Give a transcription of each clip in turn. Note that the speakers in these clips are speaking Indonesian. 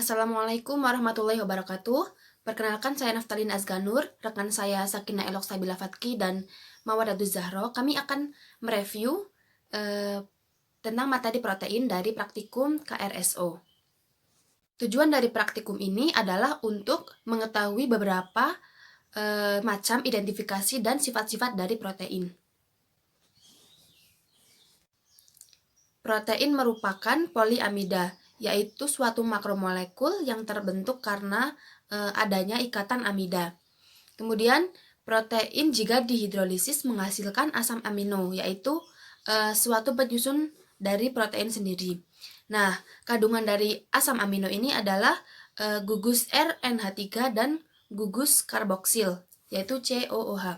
Assalamualaikum warahmatullahi wabarakatuh. Perkenalkan saya Naftalin Azganur, rekan saya Sakinah Elok Sabila Fatki dan Mawadaduz Zahro. Kami akan mereview tentang materi protein dari praktikum KRSO. Tujuan dari praktikum ini adalah untuk mengetahui beberapa macam identifikasi dan sifat-sifat dari protein. Protein merupakan poliamida, yaitu suatu makromolekul yang terbentuk karena adanya ikatan amida. Kemudian, protein jika dihidrolisis menghasilkan asam amino, yaitu suatu penyusun dari protein sendiri. Nah, kandungan dari asam amino ini adalah gugus RNH3 dan gugus karboksil, yaitu COOH.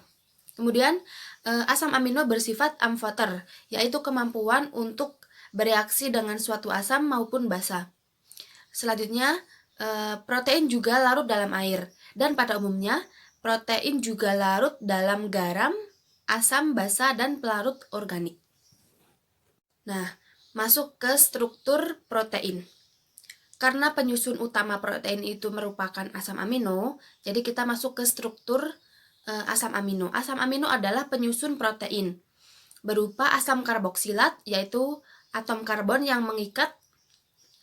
Kemudian, asam amino bersifat amfoter, yaitu kemampuan untuk bereaksi dengan suatu asam maupun basa. Selanjutnya, protein juga larut dalam air, dan pada umumnya protein juga larut dalam garam, asam, basa, dan pelarut organik. Nah, masuk ke struktur protein. Karena penyusun utama protein itu merupakan asam amino, jadi kita masuk ke struktur asam amino. Asam amino adalah penyusun protein berupa asam karboksilat, yaitu atom karbon yang mengikat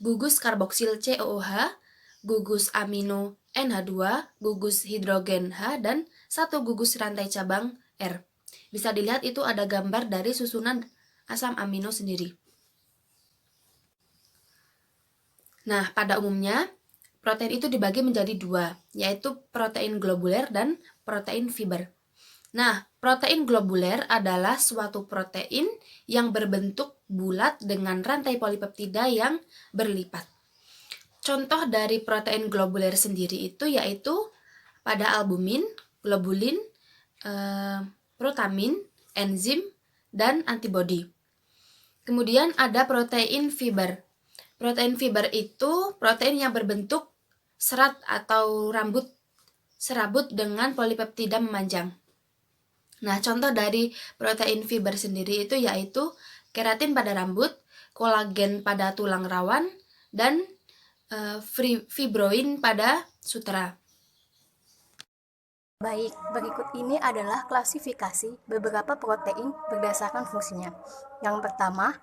gugus karboksil COOH, gugus amino NH2, gugus hidrogen H, dan satu gugus rantai cabang R. Bisa dilihat itu ada gambar dari susunan asam amino sendiri. Nah, pada umumnya protein itu dibagi menjadi dua, yaitu protein globuler dan protein fiber. Nah, protein globuler adalah suatu protein yang berbentuk bulat dengan rantai polipeptida yang berlipat. Contoh dari protein globuler sendiri itu yaitu pada albumin, globulin, protamin, enzim, dan antibodi. Kemudian ada protein fiber. Protein fiber itu protein yang berbentuk serat atau serabut dengan polipeptida memanjang. Nah, contoh dari protein fiber sendiri itu yaitu keratin pada rambut, kolagen pada tulang rawan, dan fibroin pada sutera. Baik, berikut ini adalah klasifikasi beberapa protein berdasarkan fungsinya. Yang pertama,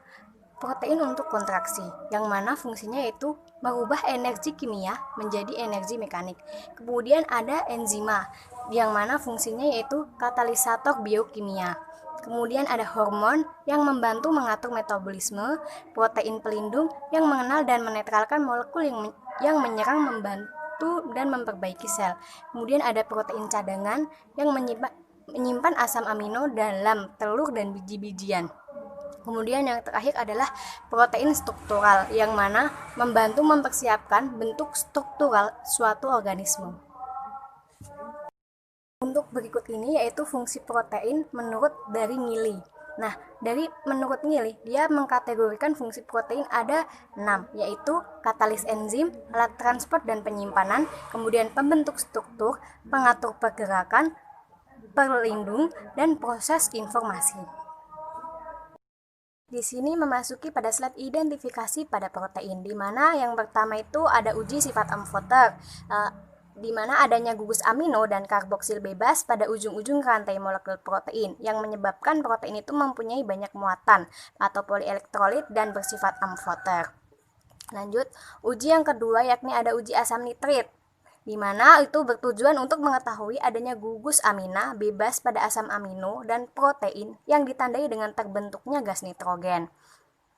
protein untuk kontraksi, yang mana fungsinya yaitu merubah energi kimia menjadi energi mekanik. Kemudian ada enzima, yang mana fungsinya yaitu katalisator biokimia. Kemudian ada hormon yang membantu mengatur metabolisme, protein pelindung yang mengenal dan menetralkan molekul yang menyerang, membantu dan memperbaiki sel. Kemudian ada protein cadangan yang menyimpan asam amino dalam telur dan biji-bijian. Kemudian yang terakhir adalah protein struktural, yang mana membantu mempersiapkan bentuk struktural suatu organisme. Untuk berikut ini yaitu fungsi protein menurut dari Ngili. Nah, menurut Ngili, dia mengkategorikan fungsi protein ada 6, yaitu katalis enzim, alat transport dan penyimpanan, kemudian pembentuk struktur, pengatur pergerakan, pelindung, dan proses informasi. Di sini memasuki pada slide identifikasi pada protein, di mana yang pertama itu ada uji sifat amfoter, di mana adanya gugus amino dan karboksil bebas pada ujung-ujung rantai molekul protein yang menyebabkan protein itu mempunyai banyak muatan atau polielektrolit dan bersifat amfoter. Lanjut, uji yang kedua yakni ada uji asam nitrit, di mana itu bertujuan untuk mengetahui adanya gugus amina bebas pada asam amino dan protein yang ditandai dengan terbentuknya gas nitrogen.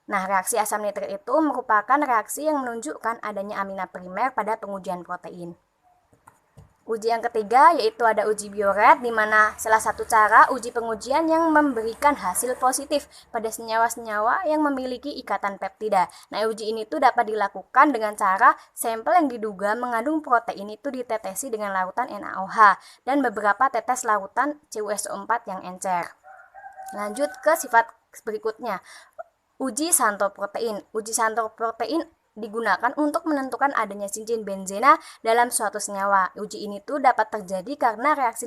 Nah, reaksi asam nitrit itu merupakan reaksi yang menunjukkan adanya amina primer pada pengujian protein. Uji yang ketiga yaitu ada uji bioret, di mana salah satu cara uji pengujian yang memberikan hasil positif pada senyawa-senyawa yang memiliki ikatan peptida. Nah, uji ini tuh dapat dilakukan dengan cara sampel yang diduga mengandung protein itu ditetesi dengan larutan NaOH dan beberapa tetes larutan CuSO4 yang encer. Lanjut ke sifat berikutnya, uji Santo protein. Uji Santo protein digunakan untuk menentukan adanya cincin benzena dalam suatu senyawa. Uji ini tuh dapat terjadi karena reaksi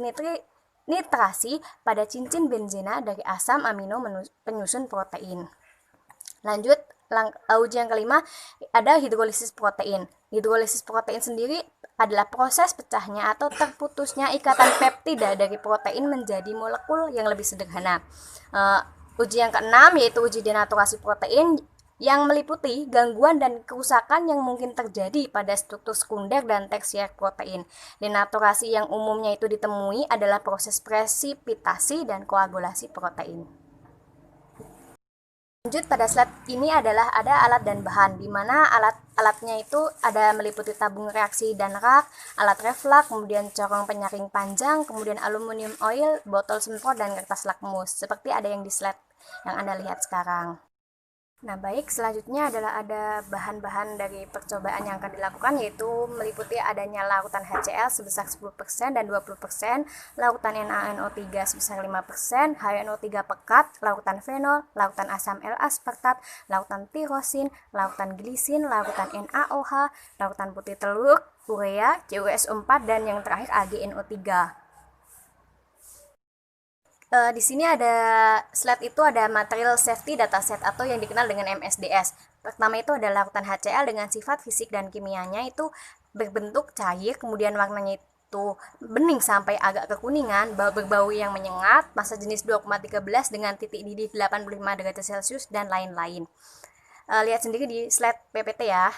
nitrasi pada cincin benzena dari asam amino penyusun protein. Lanjut, uji yang kelima ada hidrolisis protein. Hidrolisis protein sendiri adalah proses pecahnya atau terputusnya ikatan peptida dari protein menjadi molekul yang lebih sederhana. Uji yang keenam yaitu uji denaturasi protein yang meliputi gangguan dan kerusakan yang mungkin terjadi pada struktur sekunder dan tersier protein. Denaturasi yang umumnya itu ditemui adalah proses presipitasi dan koagulasi protein. Lanjut pada slide ini adalah ada alat dan bahan, di mana alatnya itu ada meliputi tabung reaksi dan rak, alat reflux, kemudian corong penyaring panjang, kemudian aluminium oil, botol semprot, dan kertas lakmus, seperti ada yang di slide yang Anda lihat sekarang. Nah baik, selanjutnya adalah ada bahan-bahan dari percobaan yang akan dilakukan, yaitu meliputi adanya larutan HCl sebesar 10% dan 20%, larutan NaNO3 sebesar 5%, HNO3 pekat, larutan fenol, larutan asam L-aspartat, larutan tirosin, larutan glisin, larutan NaOH, larutan putih telur, urea, CuSO4, dan yang terakhir AgNO3. Di sini ada slide itu ada material safety dataset atau yang dikenal dengan MSDS. Pertama itu ada larutan HCl dengan sifat fisik dan kimianya itu berbentuk cair, kemudian warnanya itu bening sampai agak kekuningan, berbau yang menyengat, massa jenis 2,13 dengan titik didih 85 derajat Celcius dan lain-lain. Lihat sendiri di slide PPT ya.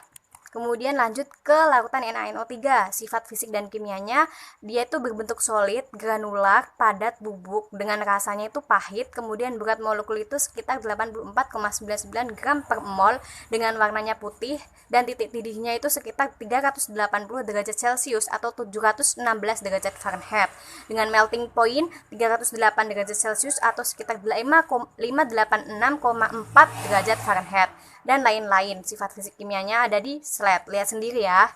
Kemudian lanjut ke larutan NaNO3. Sifat fisik dan kimianya, dia itu berbentuk solid, granular, padat, bubuk, dengan rasanya itu pahit, kemudian berat molekul itu sekitar 84,99 gram per mol, dengan warnanya putih, dan titik didihnya itu sekitar 380 derajat Celcius atau 716 derajat Fahrenheit, dengan melting point 308 derajat Celcius atau sekitar 586,4 derajat Fahrenheit, dan lain-lain. Sifat fisik kimianya ada di slide, lihat sendiri ya.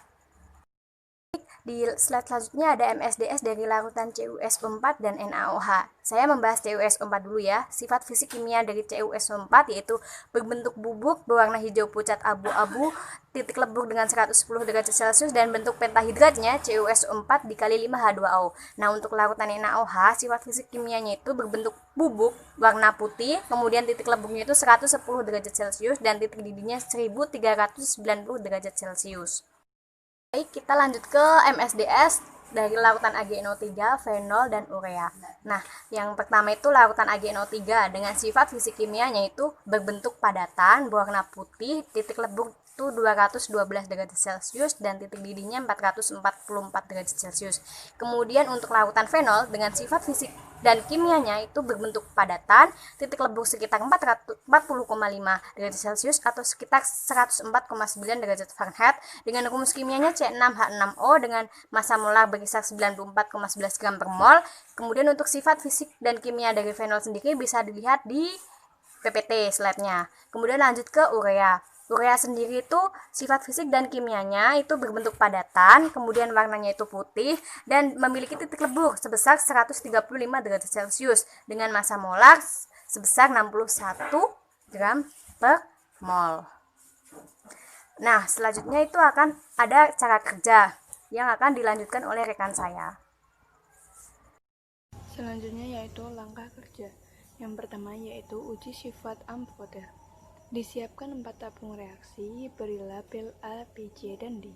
Di slide selanjutnya ada MSDS dari larutan CuSO4 dan NaOH. Saya membahas CuSO4 dulu ya. Sifat fisik kimia dari CuSO4 yaitu berbentuk bubuk, berwarna hijau pucat abu-abu, titik lebur dengan 110 derajat Celcius, dan bentuk pentahidratnya CuSO4 dikali 5H2O. Nah, untuk larutan NaOH, sifat fisik kimianya itu berbentuk bubuk, warna putih, kemudian titik leburnya itu 110 derajat Celcius dan titik didihnya 1390 derajat Celcius. Baik, kita lanjut ke MSDS dari larutan AgNO3, fenol, dan urea. Nah, yang pertama itu larutan AgNO3 dengan sifat fisik kimianya itu berbentuk padatan, berwarna putih, titik lebur itu 212 derajat Celcius dan titik didihnya 444 derajat Celcius. Kemudian untuk larutan fenol dengan sifat fisik dan kimianya itu berbentuk padatan, titik lebur sekitar 40,5 derajat Celcius atau sekitar 104,9 derajat Fahrenheit, dengan rumus kimianya C6H6O dengan massa molar berkisar 94,11 gram per mol. Kemudian untuk sifat fisik dan kimia dari fenol sendiri bisa dilihat di PPT slide-nya. Kemudian lanjut ke urea. Urea sendiri itu sifat fisik dan kimianya itu berbentuk padatan, kemudian warnanya itu putih, dan memiliki titik lebur sebesar 135 derajat Celcius dengan massa molar sebesar 61 gram per mol. Nah, selanjutnya itu akan ada cara kerja yang akan dilanjutkan oleh rekan saya. Selanjutnya yaitu langkah kerja. Yang pertama yaitu uji sifat amfoter. Disiapkan 4 tabung reaksi beri label A, B, C, dan D.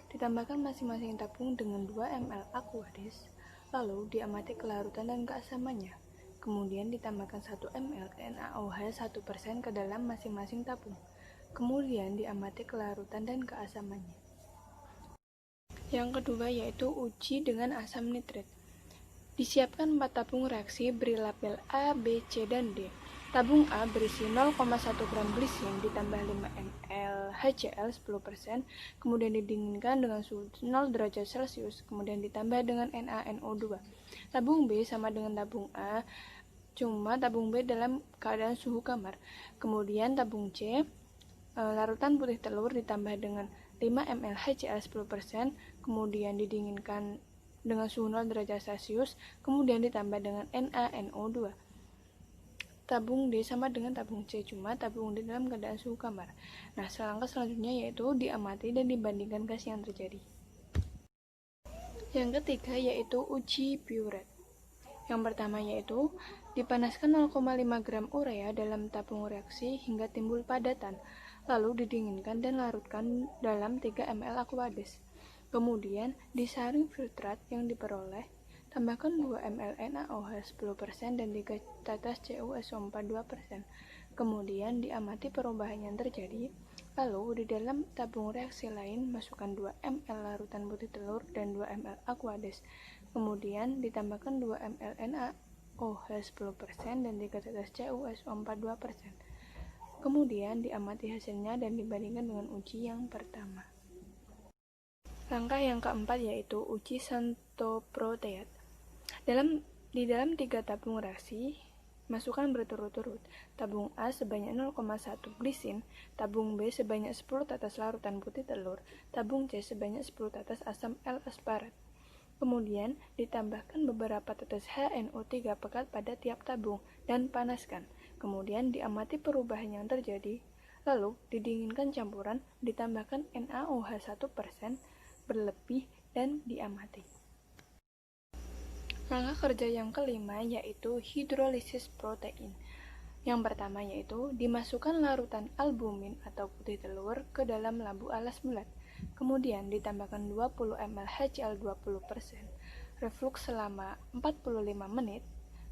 Ditambahkan masing-masing tabung dengan 2 ml Aquadis, lalu diamati kelarutan dan keasamannya. Kemudian ditambahkan 1 ml NaOH 1% ke dalam masing-masing tabung. Kemudian diamati kelarutan dan keasamannya. Yang kedua yaitu uji dengan asam nitrit. Disiapkan 4 tabung reaksi beri label A, B, C, dan D. Tabung A berisi 0,1 gram glisin ditambah 5 ml HCl 10%, kemudian didinginkan dengan suhu 0 derajat Celcius, kemudian ditambah dengan NaNO2. Tabung B sama dengan tabung A, cuma tabung B dalam keadaan suhu kamar. Kemudian tabung C, larutan putih telur ditambah dengan 5 ml HCl 10%, kemudian didinginkan dengan suhu 0 derajat Celcius, kemudian ditambah dengan NaNO2. Tabung D sama dengan tabung C, cuma tabung D dalam keadaan suhu kamar. Nah, langkah selanjutnya yaitu diamati dan dibandingkan gas yang terjadi. Yang ketiga yaitu uji puret. Yang pertama yaitu dipanaskan 0,5 gram urea dalam tabung reaksi hingga timbul padatan. lalu didinginkan dan larutkan dalam 3 ml Aquades. Kemudian, disaring filtrat yang diperoleh, tambahkan 2 ml NaOH 10% dan 3 tetes CuSO4 2%. Kemudian diamati perubahan yang terjadi. Lalu, di dalam tabung reaksi lain, masukkan 2 ml larutan putih telur dan 2 ml Aquades. Kemudian, ditambahkan 2 ml NaOH 10% dan 3 tetes CuSO4 2%. Kemudian, diamati hasilnya dan dibandingkan dengan uji yang pertama. Langkah yang keempat yaitu uji xanthoproteat. Di dalam 3 tabung reaksi, masukkan berturut-turut. Tabung A sebanyak 0,1 glisin, tabung B sebanyak 10 tetes larutan putih telur, tabung C sebanyak 10 tetes asam L-asparat. Kemudian, ditambahkan beberapa tetes HNO3 pekat pada tiap tabung dan panaskan. Kemudian, diamati perubahan yang terjadi. Lalu, didinginkan campuran, ditambahkan NaOH 1% berlebih dan diamati. Langkah kerja yang kelima yaitu hidrolisis protein. Yang pertama yaitu dimasukkan larutan albumin atau putih telur ke dalam labu alas bulat. Kemudian ditambahkan 20 ml HCl 20%. Reflux selama 45 menit.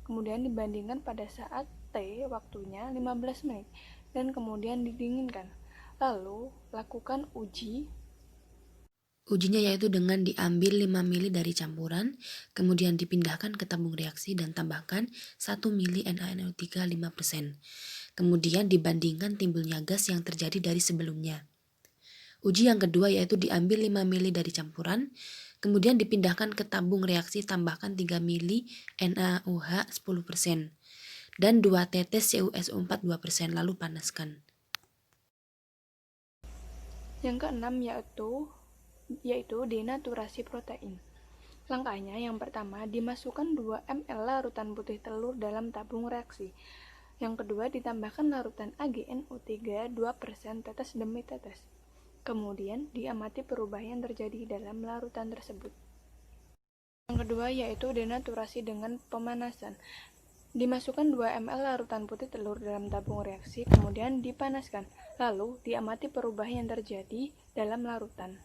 Kemudian dibandingkan pada saat T waktunya 15 menit dan kemudian didinginkan. Lalu lakukan Ujinya yaitu dengan diambil 5 mili dari campuran, kemudian dipindahkan ke tabung reaksi dan tambahkan 1 mili NaNO3 5%. Kemudian dibandingkan timbulnya gas yang terjadi dari sebelumnya. Uji yang kedua yaitu diambil 5 mili dari campuran, kemudian dipindahkan ke tabung reaksi, tambahkan 3 mili NaOH 10% dan 2 tetes CuSO4 2%, lalu panaskan. Yang keenam yaitu denaturasi protein. Langkahnya yang pertama, dimasukkan 2 ml larutan putih telur dalam tabung reaksi. Yang kedua, ditambahkan larutan AgNO3 2% tetes demi tetes. Kemudian, diamati perubahan yang terjadi dalam larutan tersebut. Yang kedua yaitu denaturasi dengan pemanasan. Dimasukkan 2 ml larutan putih telur dalam tabung reaksi, kemudian dipanaskan. Lalu, diamati perubahan yang terjadi dalam larutan.